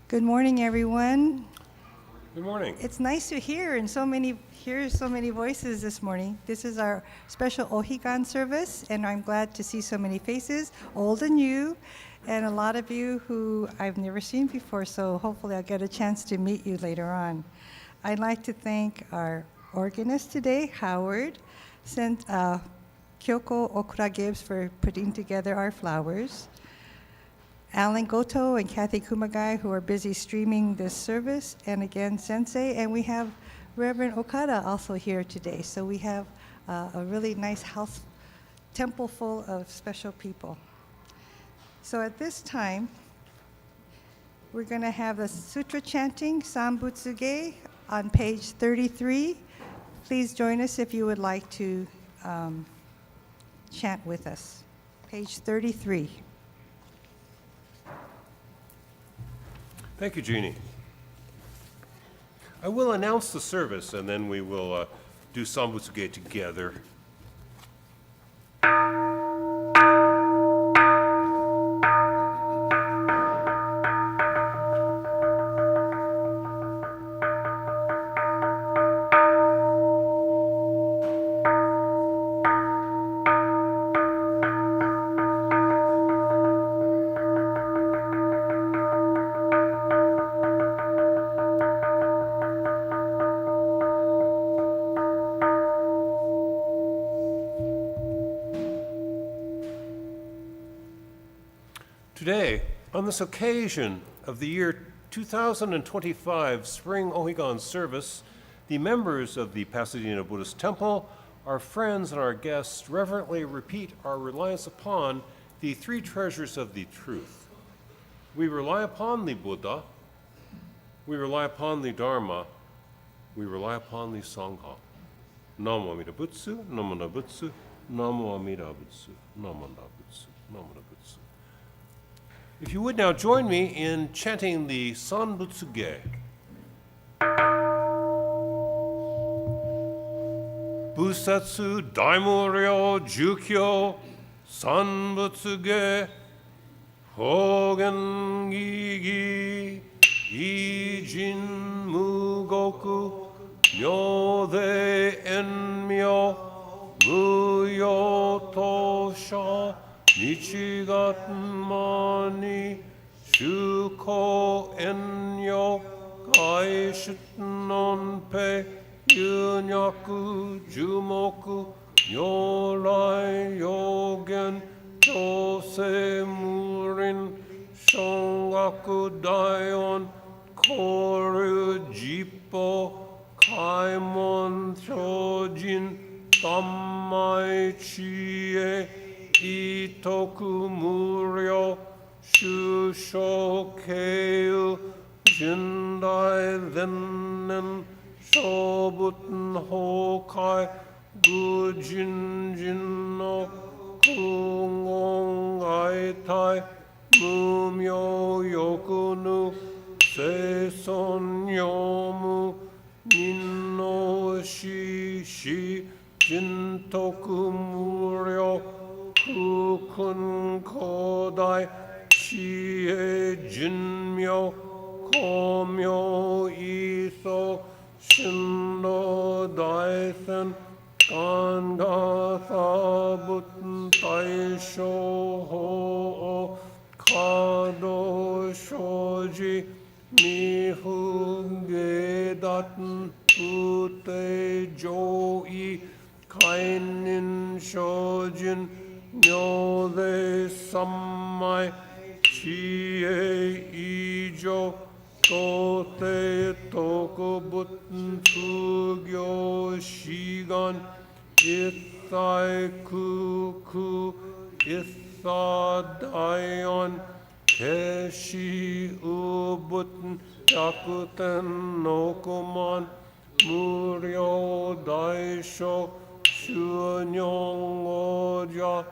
Good morning, everyone. Good morning. It's nice to hear so many voices this morning. This is our special Ohigan service, and I'm glad to see so many faces, old and new, and a lot of you who I've never seen before, so hopefully I'll get a chance to meet you later on. I'd like to thank our organist today, Howard, Kyoko Okura Gibbs for putting together our flowers, Alan Goto and Kathy Kumagai, who are busy streaming this service, and again, Sensei, and we have Reverend Okada also here today. So we have a really nice temple full of special people. So at this time, we're going to have the sutra chanting, Sambutsuge, on page 33. Please join us if you would like to chant with us. Page 33. Thank you, Jeannie. I will announce the service, and then we will do Sambutsuge together. Today, on this occasion of the year 2025 Spring Ohigan service, the members of the Pasadena Buddhist Temple, our friends and our guests reverently repeat our reliance upon the three treasures of the truth. We rely upon the Buddha, we rely upon the Dharma, we rely upon the Sangha. Namo Amida Butsu, Namo Nabutsu, Namo Amida Butsu, Namo Nabutsu, Namo Nabutsu. If you would now join me in chanting the Sanbutsuge. Busatsu Daimuryo Jukyo Sanbutsuge Hogen Gigi Ijin Mugoku Myode Enmyo Muyo Tosha Nichigatmani Shuko Enyo Gaishitnonpe Yunyaku Jumoku Nyorai Yogen Yose Murin Shongaku Daion Koru Jippo Kaimon Chojin Tammai Chie Itoku Muryo Shusho Keiu Jindai Zennen Shobuten Hokai Gujin Jinno Kungong Aitai Mumyo Yokunu Seison Yomu Ninno Shishi Jintoku Muryo Kukun Kodai Chie Jinmyo Komyo Iso Shindo Daisen Ganga Sabuten Taisho Ho Kado Shoji Mihu Gedaten Ute Joi Kainin Shojin Nyode Sammai Chie Ijo Kote Tokubutn Fugyo Shigan Ithai Kuku Itha Dayon Keshi Ubutn Yakuten Nokuman Muryo Daisho Shunyong Oja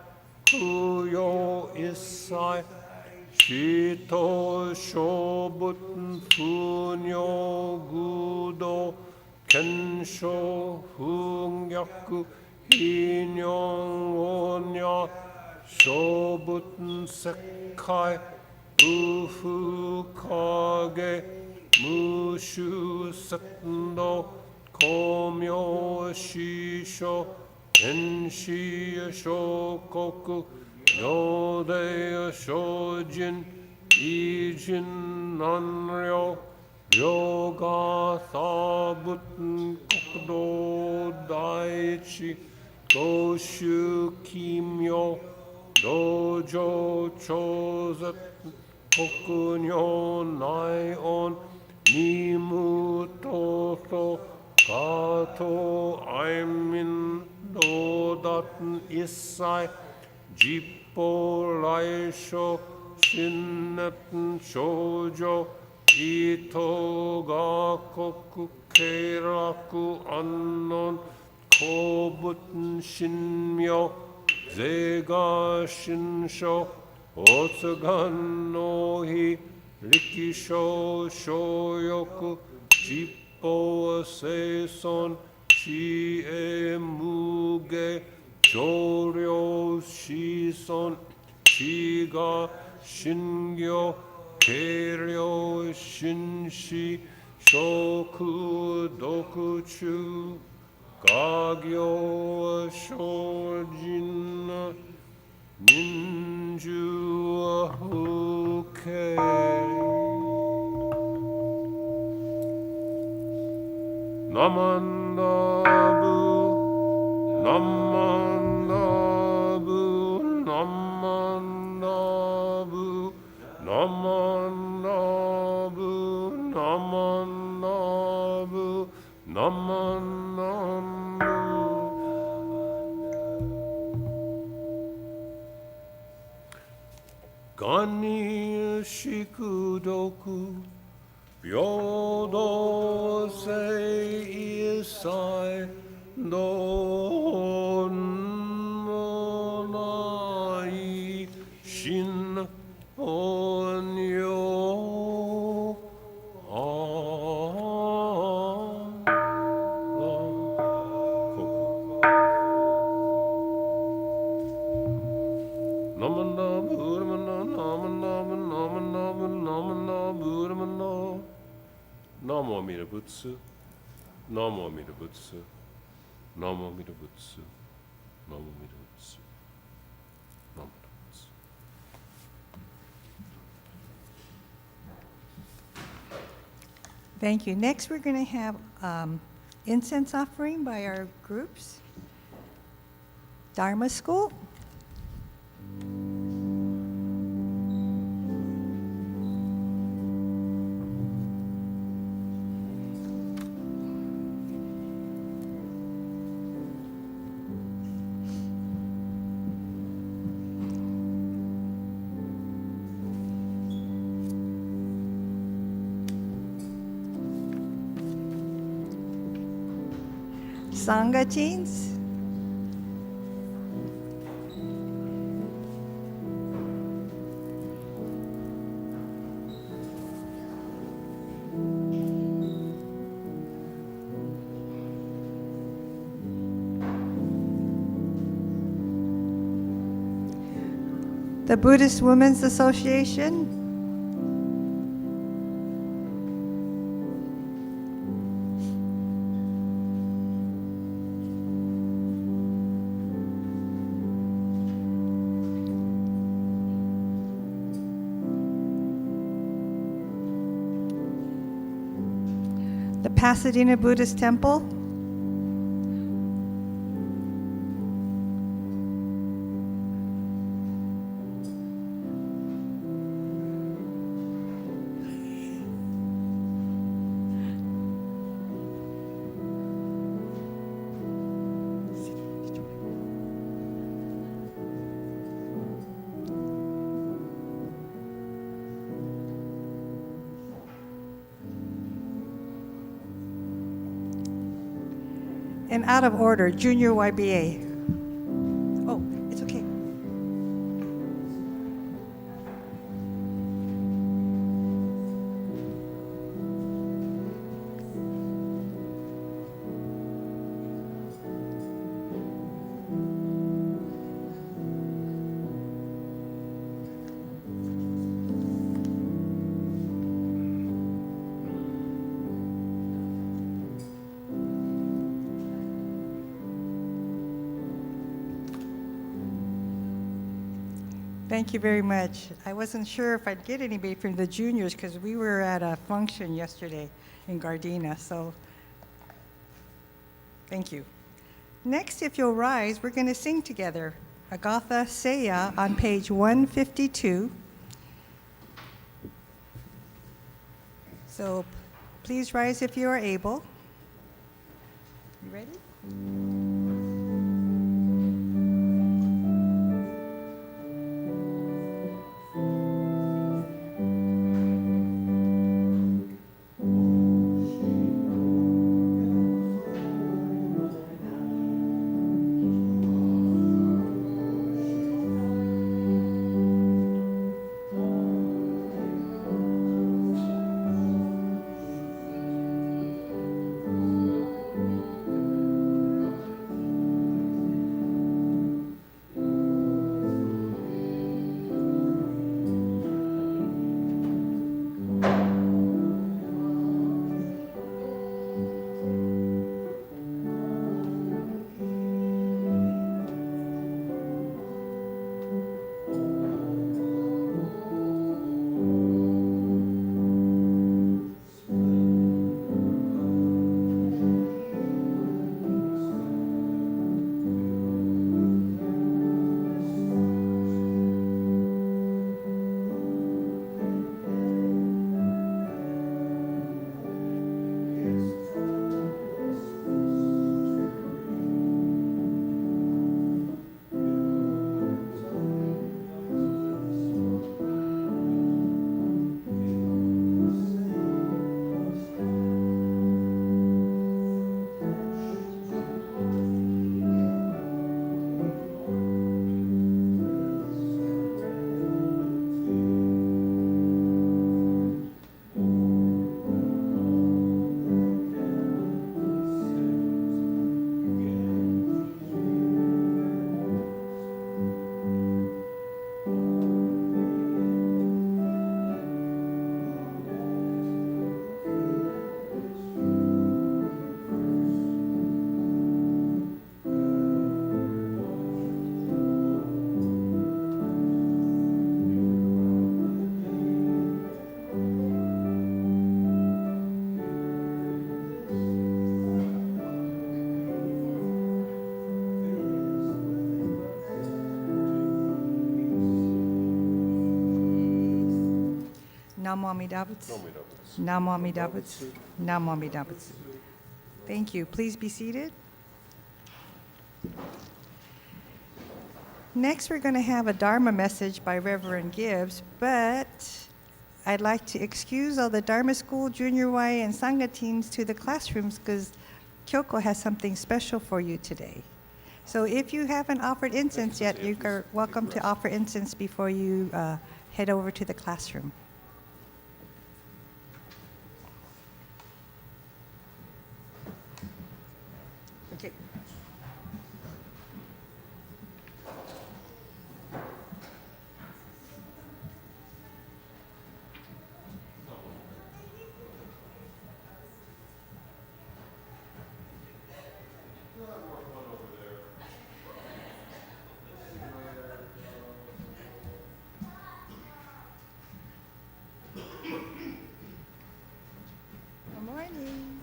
Kuyo Isai Shito Shobuten Funyo Gudo Kensho Hungyaku Hinyong Onya Shobuten Sekai fufu kage mushu sendo komyo shisho enshi shokoku yode shojin ijin nanryo ryoga sabuten kokudo daichi goshu kimyo dojo chozet kokunyo naion nimu toto kato aimin dodaten isai jippo laisho shinneten shoujo ito ga koku keiraku annon kobuten shinmyo zega shinsho otsugan no hi rikisho shoyoku jippo seison chi e muge joryo shison chi ga shingyo keiryo shinshi shoku dokuchu gagyo shojin ninju ahuke. Namandabu, namandabu, namandabu, namandabu, namandabu, namandabu. Gani shikudoku Jodo Shinshu Buddhist Shin Onyo Namo Amida Butsu, Namo Amida Butsu, Namo Amida Butsu, Namo Amida Butsu, Namo Amida Butsu. Thank you. Next, we're going to have incense offering by our groups. Dharma School. Sangha teens. The Buddhist Women's Association. The Pasadena Buddhist Temple. And out of order, Junior YBA. Oh, it's okay. Thank you very much. I wasn't sure if I'd get anybody from the juniors because we were at a function yesterday in Gardena, so thank you. Next, if you'll rise, we're going to sing together Agatha Seya on page 152. So please rise if you are able. You ready? Namo Amida Butsu. Namo Amida Butsu. Namo Amida Butsu. Thank you. Please be seated. Next, we're going to have a Dharma message by Reverend Gibbs, but I'd like to excuse all the Dharma School, Junior Y, and Sangha teams to the classrooms because Kyoko has something special for you today. So if you haven't offered incense yet, you are welcome to offer incense before you head over to the classroom. Okay. Good morning.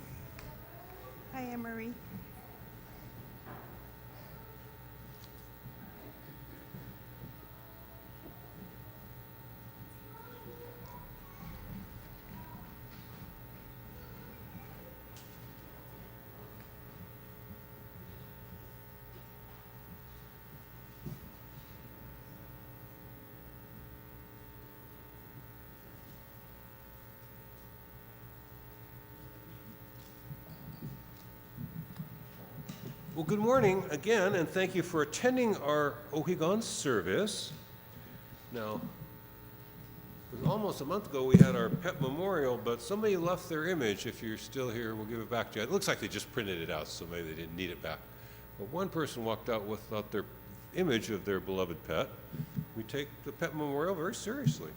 Hi, Anne-Marie. Well, good morning again, and thank you for attending our Ohigan service. Now, it was almost a month ago we had our pet memorial, but somebody left their image. If you're still here, we'll give it back to you. It looks like they just printed it out, so maybe they didn't need it back. But one person walked out without their image of their beloved pet. We take the pet memorial very seriously.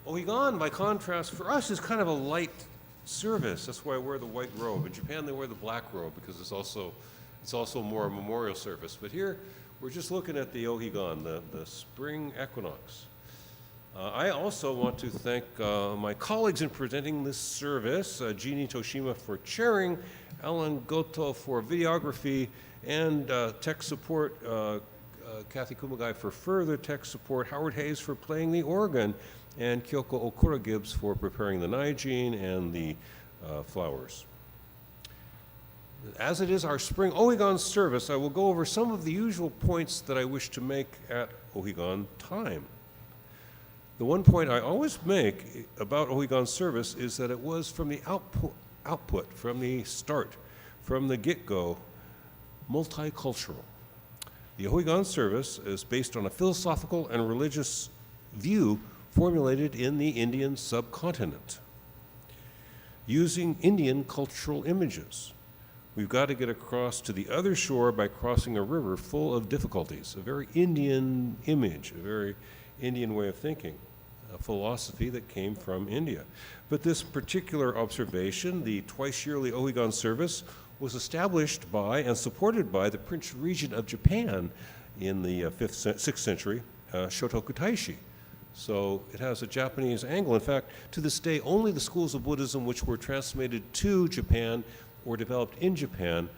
Ohigan, by contrast, for us is kind of a light service. That's why I wear the white robe. In Japan, they wear the black robe because it's also more a memorial service. But here, We're just looking at the Ohigan, the spring equinox. I also want to thank my colleagues in presenting this service, Jeannie Toshima for chairing, Alan Goto for videography and tech support, Kathy Kumagai for further tech support, Howard Hayes for playing the organ, and Kyoko Okura Gibbs for preparing the Naijin and the flowers. As it is our spring Ohigan service, I will go over some of the usual points that I wish to make at Ohigan time. The one point I always make about Ohigan service is that it was from the output, from the start, from the get-go, multicultural. The Ohigan service is based on a philosophical and religious view formulated in the Indian subcontinent, using Indian cultural images. We've got to get across to the other shore by crossing a river full of difficulties, a very Indian image, a very Indian way of thinking, a philosophy that came from India. But this particular observation, the twice-yearly Ohigan service, was established by and supported by the Prince Regent of Japan in the 6th century, Shotoku Taishi. So it has a Japanese angle. In fact, to this day, only the schools of Buddhism which were transmitted to Japan or developed in Japan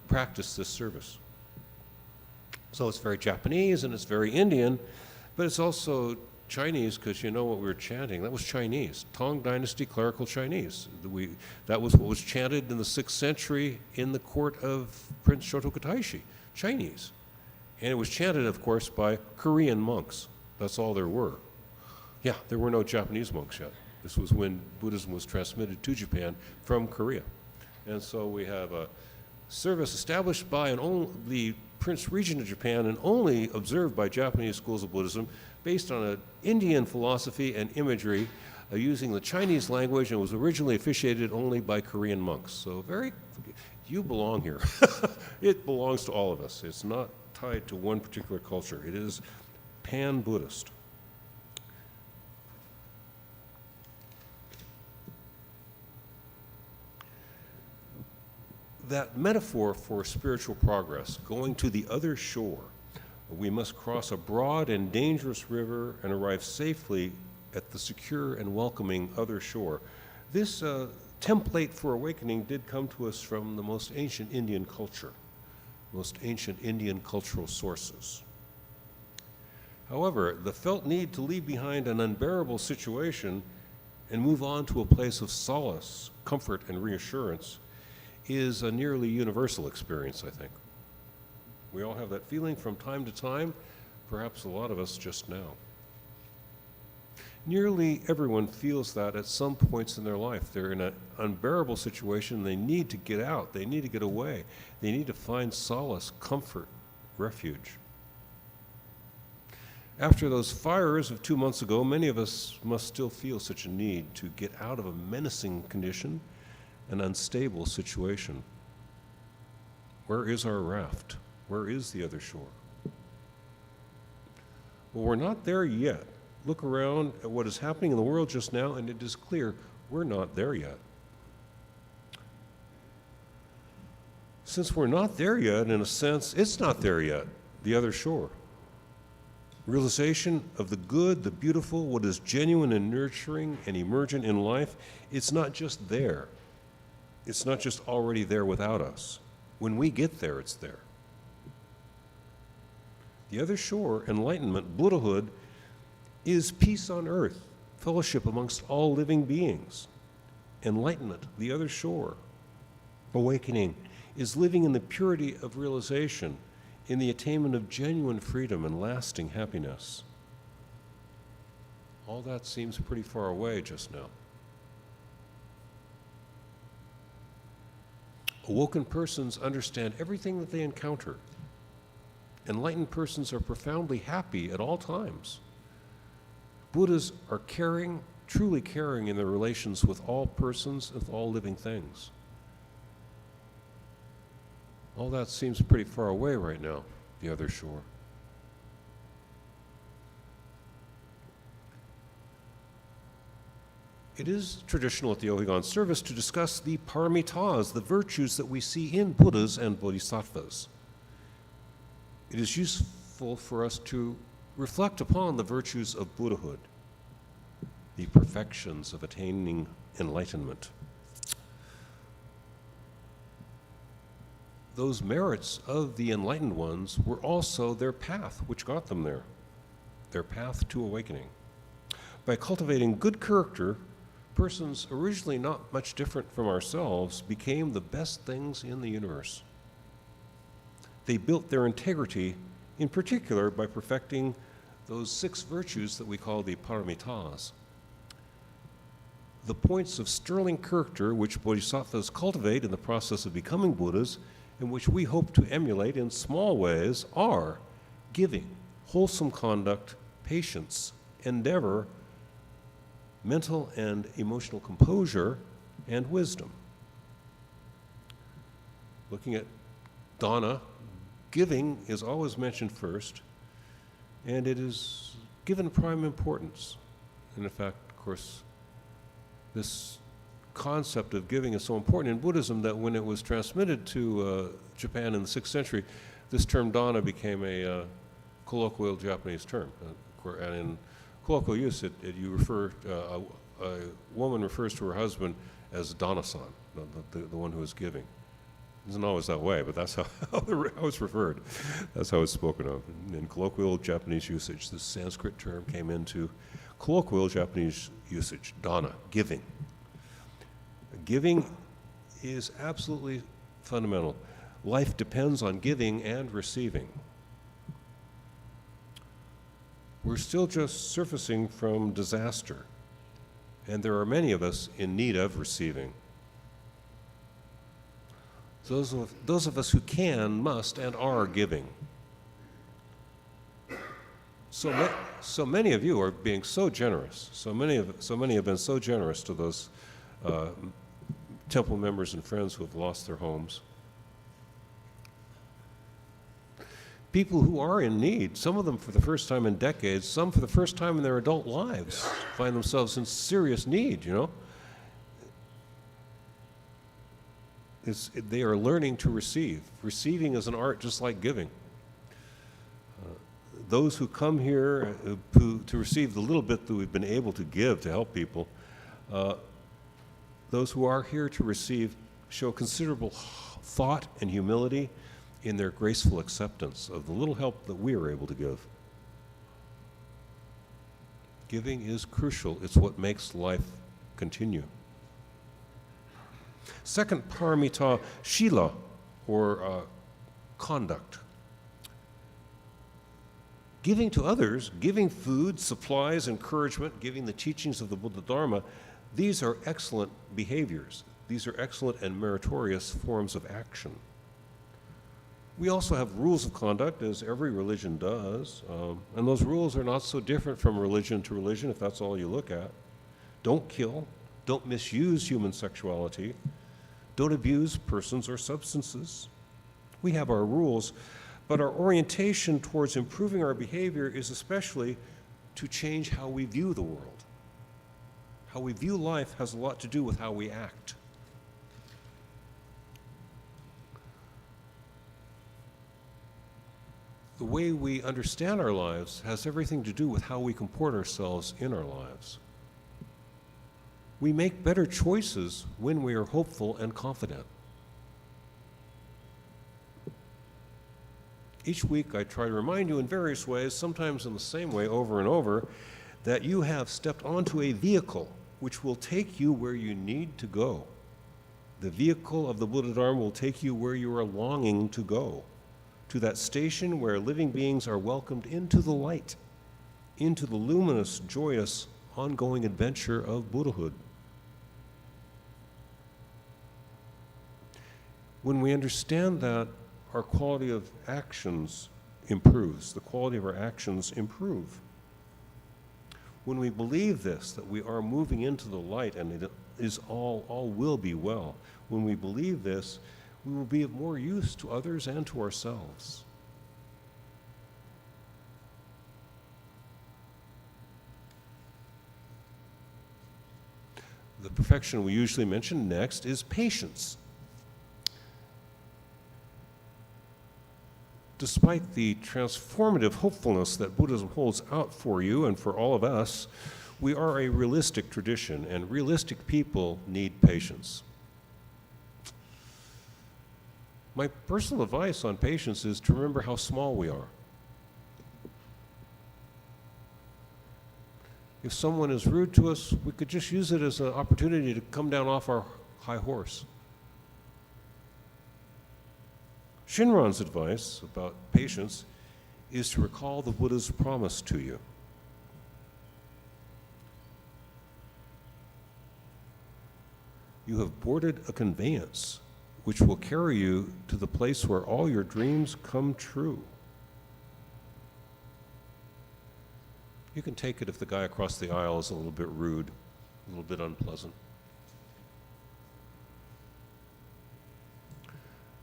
practice this service. So it's very Japanese and it's very Indian, but it's also Chinese, because you know what we were chanting. That was Chinese, Tang Dynasty clerical Chinese. That was what was chanted in the 6th century in the court of Prince Shotoku Taishi, Chinese. And it was chanted, of course, by Korean monks. That's all there were. Yeah, there were no Japanese monks yet. This was when Buddhism was transmitted to Japan from Korea. And so we have a service established by the Prince Regent of Japan and only observed by Japanese schools of Buddhism, based on an Indian philosophy and imagery using the Chinese language, and was originally officiated only by Korean monks. So you belong here. It belongs to all of us. It's not tied to one particular culture. It is pan-Buddhist. That metaphor for spiritual progress, going to the other shore, we must cross a broad and dangerous river and arrive safely at the secure and welcoming other shore. This template for awakening did come to us from the most ancient Indian culture, most ancient Indian cultural sources. However, the felt need to leave behind an unbearable situation and move on to a place of solace, comfort, and reassurance is a nearly universal experience, I think. We all have that feeling from time to time, perhaps a lot of us just now. Nearly everyone feels that at some points in their life. They're in an unbearable situation. They need to get out. They need to get away. They need to find solace, comfort, refuge. After those fires of 2 months ago, many of us must still feel such a need to get out of a menacing condition, an unstable situation. Where is our raft? Where is the other shore? Well, we're not there yet. Look around at what is happening in the world just now, and it is clear we're not there yet. Since we're not there yet, in a sense, it's not there yet, the other shore. Realization of the good, the beautiful, what is genuine and nurturing and emergent in life, it's not just there. It's not just already there without us. When we get there, it's there. The other shore, enlightenment, Buddhahood, is peace on earth, fellowship amongst all living beings. Enlightenment, the other shore. Awakening is living in the purity of realization, in the attainment of genuine freedom and lasting happiness. All that seems pretty far away just now. Awoken persons understand everything that they encounter. Enlightened persons are profoundly happy at all times. Buddhas are caring, truly caring in their relations with all persons and with all living things. All that seems pretty far away right now, the other shore. It is traditional at the Ohigan service to discuss the paramitas, the virtues that we see in Buddhas and Bodhisattvas. it is useful for us to reflect upon the virtues of Buddhahood, the perfections of attaining enlightenment. Those merits of the enlightened ones were also their path which got them there, their path to awakening. By cultivating good character, persons originally not much different from ourselves became the best things in the universe. They built their integrity, in particular, by perfecting those 6 virtues that we call the paramitas. The points of sterling character which bodhisattvas cultivate in the process of becoming Buddhas, and which we hope to emulate in small ways, are giving, wholesome conduct, patience, endeavor, mental and emotional composure, and wisdom. Looking at dana, giving is always mentioned first, and it is given prime importance. And in fact, of course, this concept of giving is so important in Buddhism that when it was transmitted to Japan in the 6th century, this term dana became a colloquial Japanese term. And in colloquial use, you refer, a woman refers to her husband as dana-san, the one who is giving. It isn't always that way, but that's how it's referred. That's how it's spoken of. In colloquial Japanese usage, the Sanskrit term came into colloquial Japanese usage, dana, giving. Giving is absolutely fundamental. Life depends on giving and receiving. We're still just surfacing from disaster, and there are many of us in need of receiving. Those of us who can, must, and are giving. So many of you are being so generous. So many have been so generous to those temple members and friends who have lost their homes. People who are in need, some of them for the first time in decades, some for the first time in their adult lives, find themselves in serious need, you know. They are learning to receive. Receiving is an art just like giving. Those who come here to receive the little bit that we've been able to give to help people, those who are here to receive show considerable thought and humility in their graceful acceptance of the little help that we are able to give. Giving is crucial. It's what makes life continue. Second paramita, shila, or conduct. Giving to others, giving food, supplies, encouragement, giving the teachings of the Buddha Dharma, these are excellent behaviors. These are excellent and meritorious forms of action. We also have rules of conduct, as every religion does, and those rules are not so different from religion to religion, if that's all you look at. Don't kill, don't misuse human sexuality, don't abuse persons or substances. We have our rules, but our orientation towards improving our behavior is especially to change how we view the world. How we view life has a lot to do with how we act. The way we understand our lives has everything to do with how we comport ourselves in our lives. We make better choices when we are hopeful and confident. Each week I try to remind you in various ways, sometimes in the same way over and over, that you have stepped onto a vehicle which will take you where you need to go. The vehicle of the Buddha Dharma will take you where you are longing to go, to that station where living beings are welcomed into the light, into the luminous, joyous, ongoing adventure of Buddhahood. When we understand that, our quality of actions improves. The quality of our actions improve. When we believe this, that we are moving into the light and it is all will be well, when we believe this, we will be of more use to others and to ourselves. The perfection we usually mention next is patience. despite the transformative hopefulness that Buddhism holds out for you and for all of us, we are a realistic tradition, and realistic people need patience. My personal advice on patience is to remember how small we are. If someone is rude to us, we could just use it as an opportunity to come down off our high horse. Shinran's advice about patience is to recall the Buddha's promise to you. You have boarded a conveyance which will carry you to the place where all your dreams come true. You can take it if the guy across the aisle is a little bit rude, a little bit unpleasant.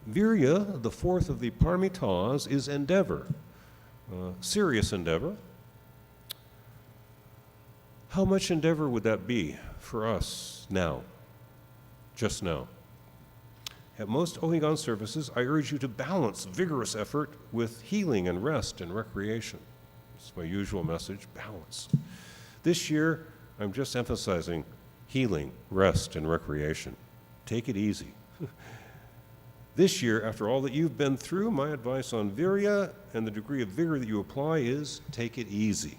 Virya, the fourth of the paramitas, is endeavor, serious endeavor. How much endeavor would that be for us now, just now? At most Ohigan services, I urge you to balance vigorous effort with healing and rest and recreation. It's my usual message, balance. This year, I'm just emphasizing healing, rest, and recreation. Take it easy. This year, after all that you've been through, my advice on virya and the degree of vigor that you apply is take it easy.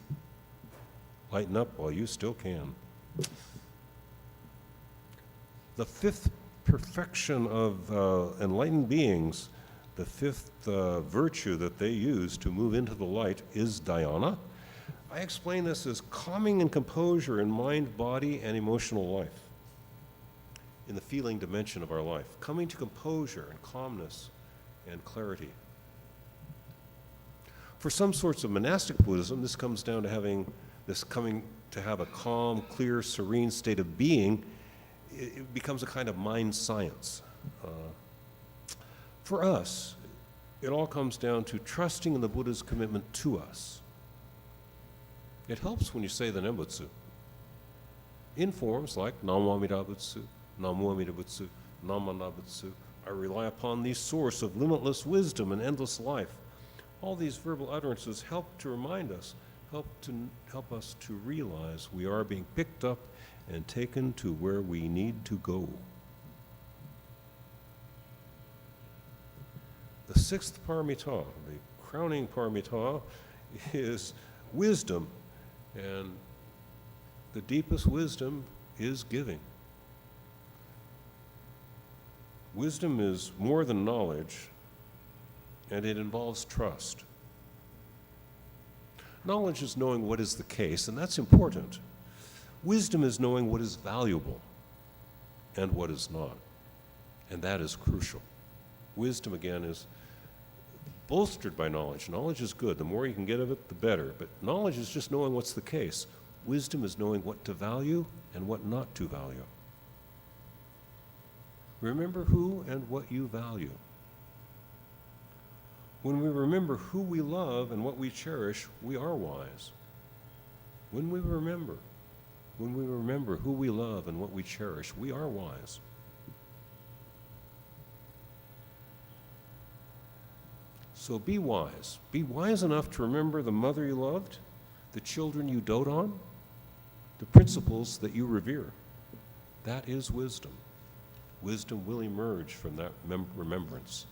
Lighten up while you still can. The fifth perfection of enlightened beings, the fifth virtue that they use to move into the light is dhyana. I explain this as calming and composure in mind, body, and emotional life, in the feeling dimension of our life, coming to composure and calmness and clarity. For some sorts of monastic Buddhism, this comes down to coming to have a calm, clear, serene state of being. It becomes a kind of mind science. For us, it all comes down to trusting in the Buddha's commitment to us. It helps when you say the Nembutsu in forms like Namo Amida Butsu, Namo Amida Butsu, Namana Butsu. I rely upon the source of limitless wisdom and endless life. All these verbal utterances help to remind us, help us to realize we are being picked up and taken to where we need to go. The sixth paramita, the crowning paramita, is wisdom, and the deepest wisdom is giving. Wisdom is more than knowledge, and it involves trust. Knowledge is knowing what is the case, and that's important. Wisdom is knowing what is valuable and what is not, and that is crucial. Wisdom, again, is bolstered by knowledge. Knowledge is good. The more you can get of it, the better. But knowledge is just knowing what's the case. Wisdom is knowing what to value and what not to value. Remember who and what you value. When we remember who we love and what we cherish, we are wise. When we remember who we love and what we cherish, we are wise. So be wise. Be wise enough to remember the mother you loved, the children you dote on, the principles that you revere. That is wisdom. Wisdom will emerge from that remembrance.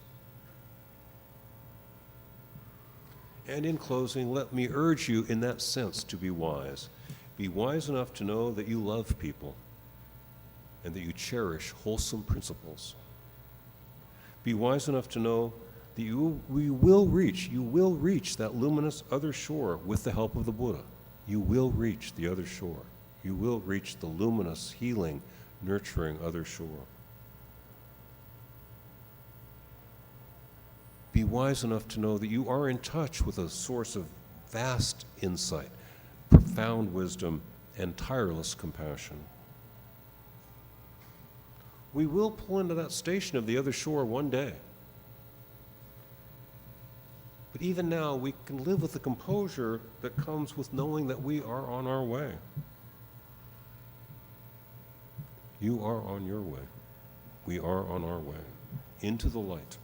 And in closing, let me urge you in that sense to be wise. Be wise enough to know that you love people and that you cherish wholesome principles. Be wise enough to know that you will reach that luminous other shore with the help of the Buddha. You will reach the other shore. You will reach the luminous, healing, nurturing other shore. Be wise enough to know that you are in touch with a source of vast insight, profound wisdom, and tireless compassion. We will pull into that station of the other shore one day. But even now, we can live with the composure that comes with knowing that we are on our way. You are on your way. We are on our way into the light.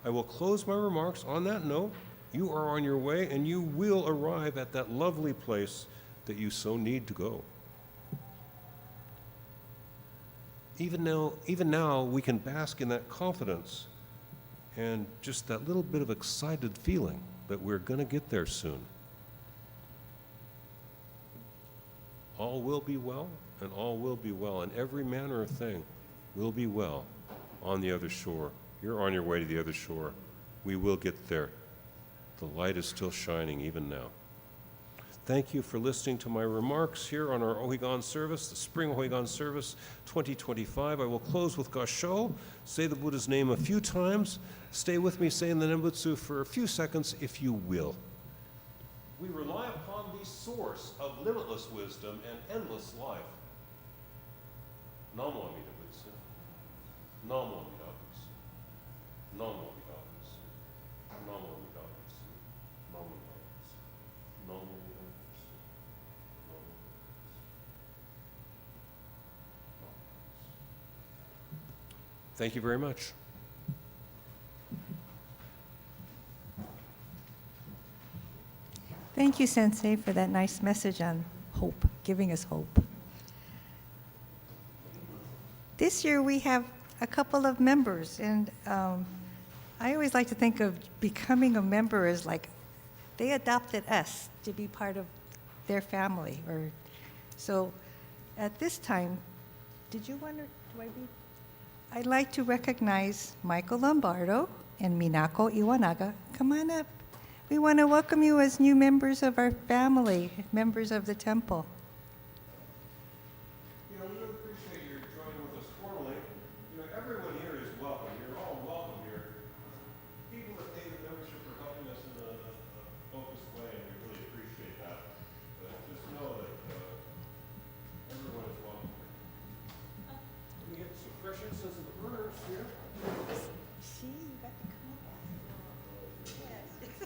I will close my remarks on that note. You are on your way, and you will arrive at that lovely place that you so need to go. Even now, we can bask in that confidence and just that little bit of excited feeling that we're going to get there soon. All will be well, and all will be well, and every manner of thing will be well on the other shore. You're on your way to the other shore. We will get there. The light is still shining even now. Thank you for listening to my remarks here on our Ohigan service, the Spring Ohigan service 2025. I will close with Gasho, say the Buddha's name a few times. Stay with me saying the Nembutsu for a few seconds if you will. We rely upon the source of limitless wisdom and endless life. Namo Amida Butsu. Namo Amida Butsu. Namo Amida Butsu. Namo Amida Butsu. Namo Amida Butsu. Namo Amida Butsu. Thank you very much. Thank you, Sensei, for that nice message on hope, giving us hope. This year we have a couple of members, and I always like to think of becoming a member as like they adopted us to be part of their family. So at this time, did you want to, do I read? I'd like to recognize Michael Lombardo and Minako Iwanaga. Come on up. We want to welcome you as new members of our family, members of the temple. You know, we really appreciate your joining with us formally. You know, everyone here is welcome. You're all welcome here. People that pay the membership are helping us in a focused way, and we really appreciate that. But just know that everyone is welcome here. Let me get some fresh incense in the burners here. See, you got to come up. Yes.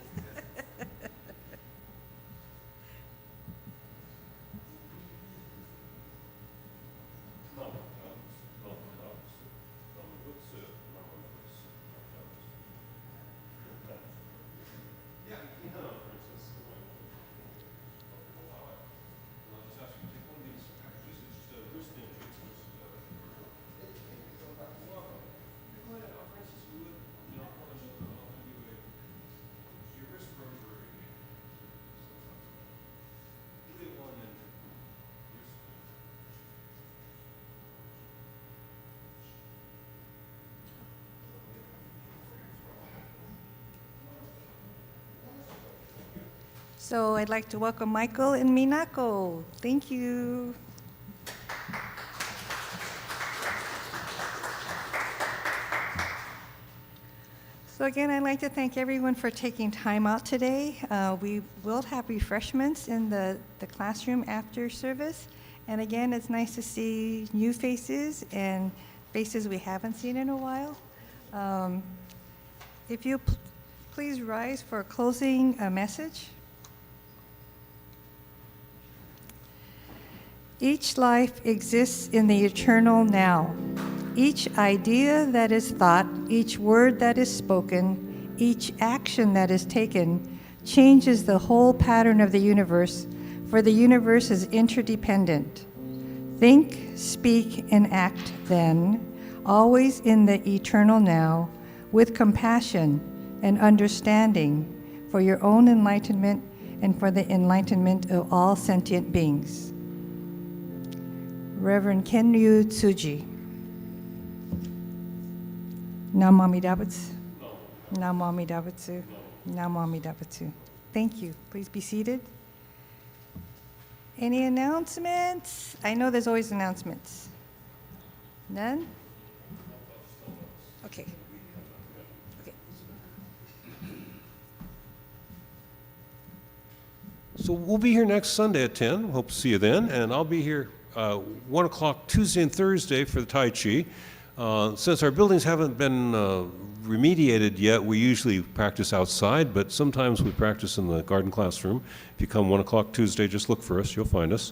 So I'd like to welcome Michael and Minako. Thank you. So again, I'd like to thank everyone for taking time out today. We will have refreshments in the classroom after service. And again, it's nice to see new faces and faces we haven't seen in a while. If you please rise for a closing message. Each life exists in the eternal now. Each idea that is thought, each word that is spoken, each action that is taken changes the whole pattern of the universe, for the universe is interdependent. Think, speak, and act then, always in the eternal now, with compassion and understanding for your own enlightenment and for the enlightenment of all sentient beings. Reverend Kenryu Tsuji. Namo Amida Butsu. Namo Amida Butsu. Namo Amida Butsu. Thank you. Please be seated. Any announcements? I know there's always announcements. None? Okay. Okay. So we'll be here next Sunday at 10. Hope to see you then. And I'll be here 1 o'clock Tuesday and Thursday for the Tai Chi. Since our buildings haven't been remediated yet, we usually practice outside, but sometimes we practice in the garden classroom. If you come 1 o'clock Tuesday, just look for us. You'll find us.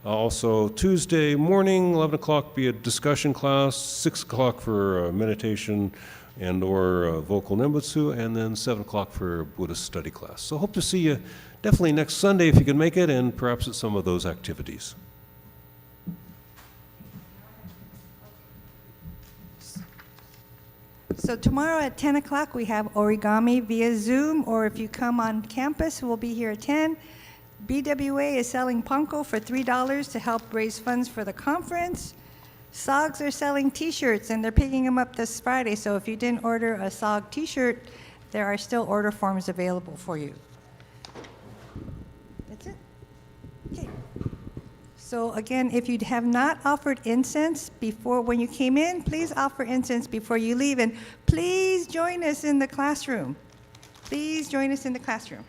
Also, Tuesday morning, 11 o'clock, be a discussion class, 6 o'clock for meditation and/or vocal nembutsu, and then 7 o'clock for Buddhist study class. So hope to see you definitely next Sunday if you can make it, and perhaps at some of those activities. So tomorrow at 10 o'clock, we have origami via Zoom, or if you come on campus, we'll be here at 10. BWA is selling panko for $3 to help raise funds for the conference. SOGs are selling T-shirts, and they're picking them up this Friday. So if you didn't order a SOG T-shirt, there are still order forms available for you. That's it. Okay. So again, if you have not offered incense before when you came in, please offer incense before you leave, and please join us in the classroom. Please join us in the classroom.